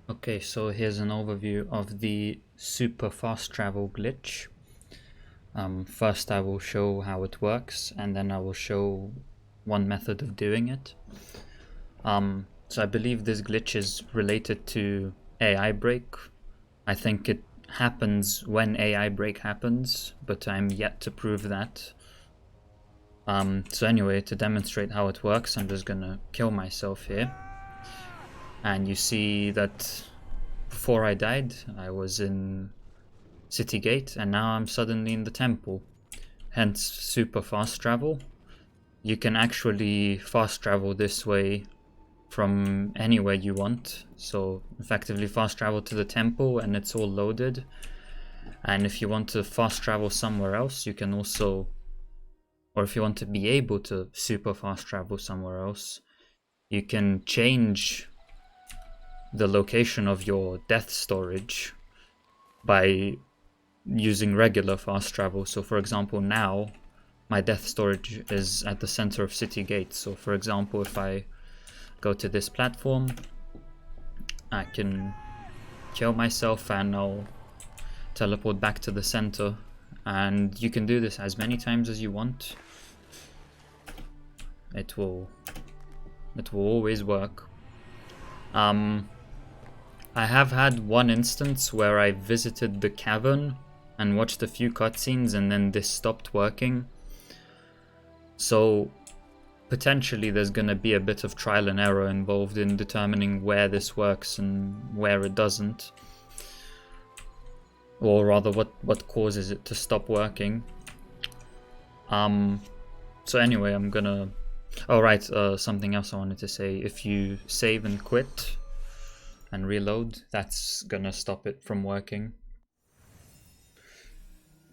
Okay, so here's an overview of the super fast travel glitch. First I will show how it works, and then I will show one method of doing it. So I believe this glitch is related to AI break. I think it happens when AI break happens, but I'm yet to prove that. So anyway, to demonstrate how it works, I'm just gonna kill myself here. And you see that before I died, I was in City Gate, and now I'm suddenly in the temple. Hence super fast travel. You can actually fast travel this way from anywhere you want. So effectively fast travel to the temple and it's all loaded. And if you want to fast travel somewhere else, you can also, or if you want to be able to super fast travel somewhere else, you can change the location of your death storage by using regular fast travel. So for example, now my death storage is at the center of City Gate. So for example, if I go to this platform, I can kill myself and I'll teleport back to the center. And you can do this as many times as you want. It will always work. I have had one instance where I visited the cavern and watched a few cutscenes and then this stopped working. So potentially there's going to be a bit of trial and error involved in determining where this works and where it doesn't. Or rather, what causes it to stop working. So anyway, I'm gonna... Oh right, something else I wanted to say. If you save and quit and reload, that's gonna stop it from working.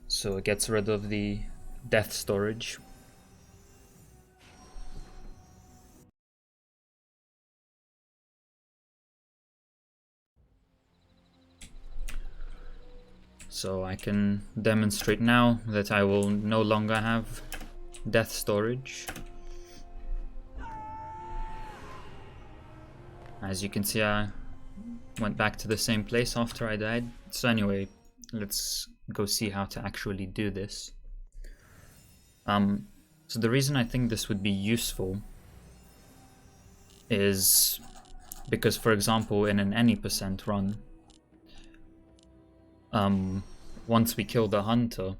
So it gets rid of the death storage. So I can demonstrate now that I will no longer have death storage. As you can see, I went back to the same place after I died. So anyway, let's go see how to actually do this. So the reason I think this would be useful is because, for example, in an any percent run, once we kill the hunter,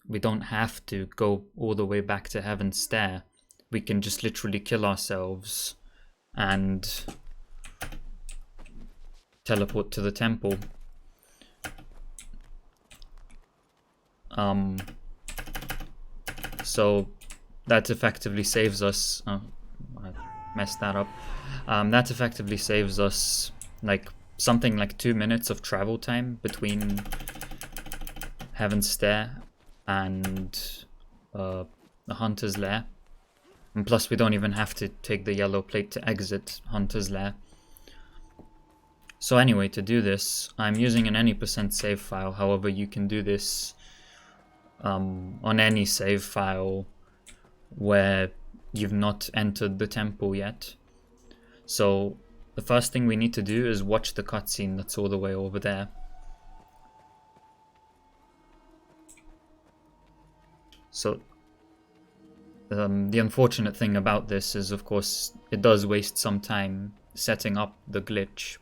we don't have to go all the way back to Heaven's Stair. We can just literally kill ourselves and teleport to the temple. So that effectively saves us... Oh, I messed that up. That effectively saves us like something like 2 minutes of travel time between Heaven's Stair and the Hunter's Lair. And plus we don't even have to take the yellow plate to exit Hunter's Lair. So anyway, to do this, I'm using an any percent save file. However, you can do this on any save file where you've not entered the temple yet. So the first thing we need to do is watch the cutscene that's all the way over there. So the unfortunate thing about this is, of course, it does waste some time setting up the glitch.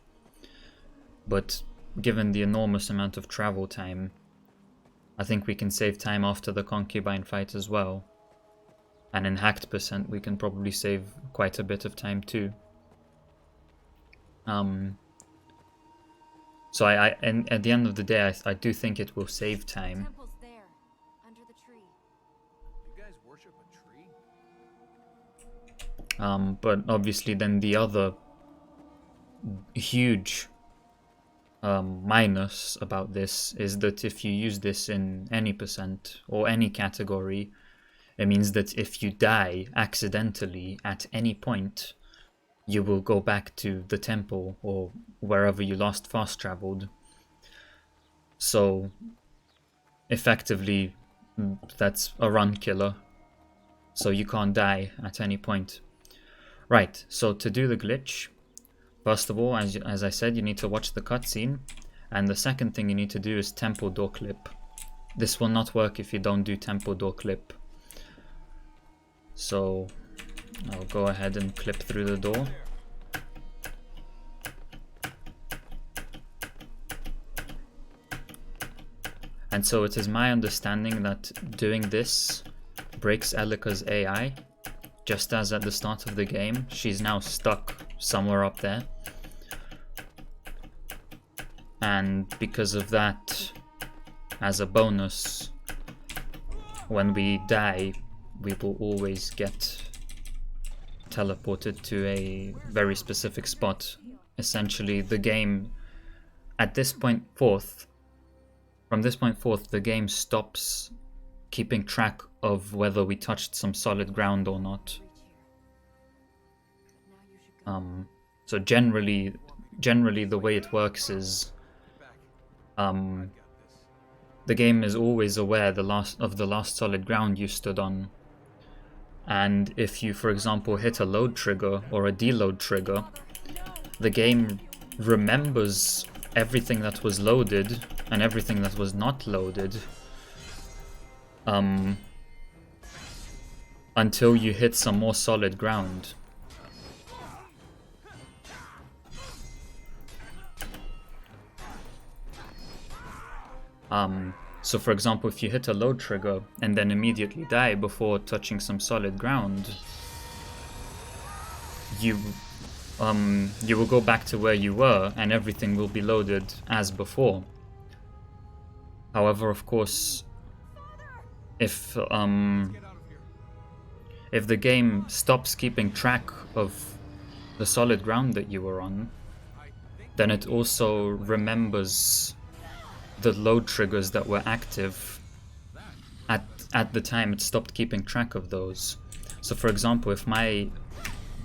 But given the enormous amount of travel time, I think we can save time after the concubine fight as well. And in hacked percent, we can probably save quite a bit of time too. So and at the end of the day, I do think it will save time. Temple's there, under the tree. You guys worship a tree? But obviously then the other huge minus about this is that if you use this in any percent or any category, it means that if you die accidentally at any point, you will go back to the temple or wherever you last fast traveled. So effectively, that's a run killer. So you can't die at any point. Right, so to do the glitch, First of all, as I said, you need to watch the cutscene, and the second thing you need to do is temple door clip. This will not work if you don't do temple door clip. So I'll go ahead and clip through the door. And so it is my understanding that doing this breaks Elika's AI, just as at the start of the game, she's now stuck somewhere up there. And because of that, as a bonus, when we die, we will always get teleported to a very specific spot. Essentially, the game, at this point forth, from this point forth, the game stops keeping track of whether we touched some solid ground or not. So generally the way it works is the game is always aware of the last solid ground you stood on. And if you, for example, hit a load trigger or a deload trigger, the game remembers everything that was loaded and everything that was not loaded until you hit some more solid ground. So for example, if you hit a load trigger and then immediately die before touching some solid ground, you will go back to where you were and everything will be loaded as before. However, of course, if the game stops keeping track of the solid ground that you were on, then it also remembers the load triggers that were active at the time it stopped keeping track of those. So for example, if my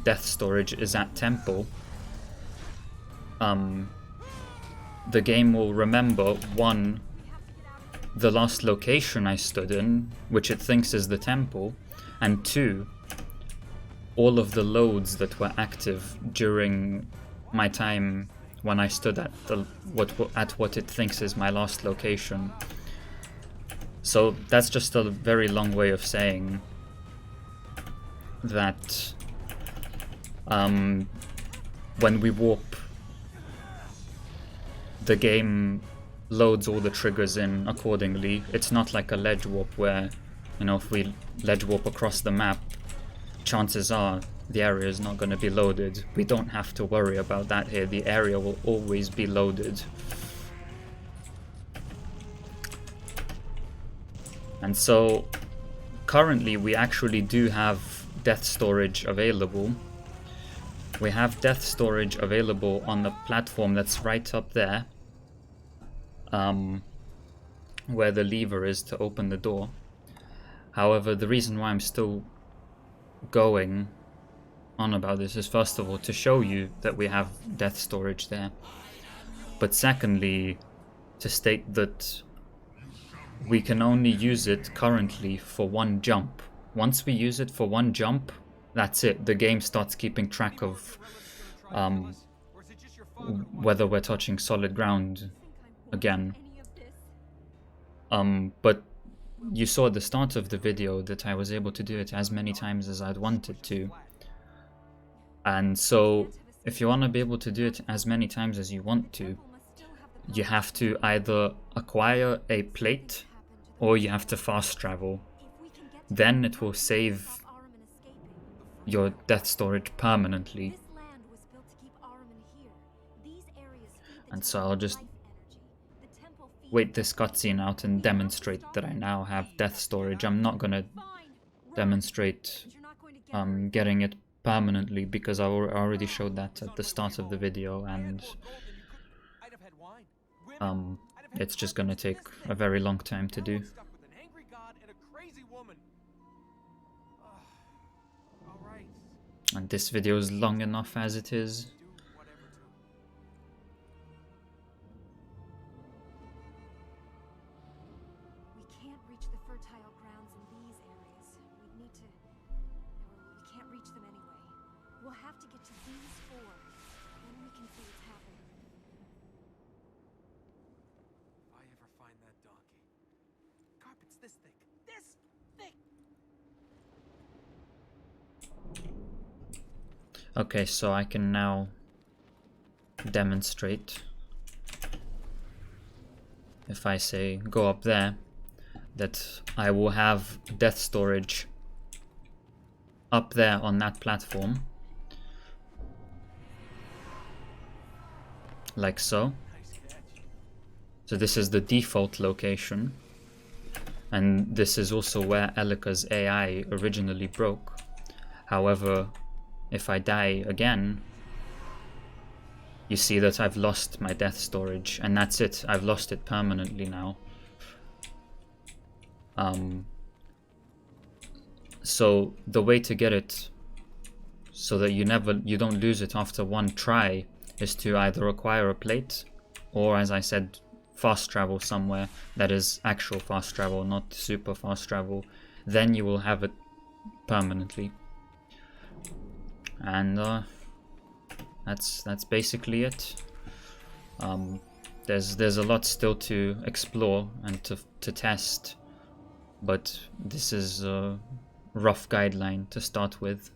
death storage is at temple, the game will remember, one, the last location I stood in, which it thinks is the temple, and two, all of the loads that were active during my time when I stood at what it thinks is my last location. So that's just a very long way of saying that when we warp, the game loads all the triggers in accordingly. It's not like a ledge warp where, you know, if we ledge warp across the map, chances are the area is not going to be loaded. We don't have to worry about that here. The area will always be loaded. And so currently we actually do have death storage available. We have death storage available on the platform that's right up there, where the lever is to open the door. However, the reason why I'm still going on about this is, first of all, to show you that we have death storage there, but secondly, to state that we can only use it currently for one jump. Once we use it for one jump, that's it. The game starts keeping track of whether we're touching solid ground again. But you saw at the start of the video that I was able to do it as many times as I'd wanted to. And so, if you want to be able to do it as many times as you want to, you have to either acquire a plate or you have to fast travel. Then it will save your death storage permanently. And so I'll just wait this cutscene out and demonstrate that I now have death storage. I'm not going to demonstrate getting it permanently because I already showed that at the start of the video, and it's just going to take a very long time to do. And this video is long enough as it is. We can't reach the fertile grounds in these areas. We need to... No, we can't reach them anyway. We'll have to get to these four. Then we can see what's happening. If I ever find that donkey. Carpet's this thick. This thick! Okay, so I can now demonstrate, if I say go up there, that I will have death storage up there on that platform, like so. Nice catch. So this is the default location, and this is also where Elika's AI originally broke. However, if I die again, you see that I've lost my death storage, and that's it. I've lost it permanently now. So the way to get it so that you don't lose it after one try is to either acquire a plate, or, as I said, fast travel somewhere that is actual fast travel, not super fast travel. Then you will have it permanently. And that's basically it. There's a lot still to explore and to test, but this is a rough guideline to start with.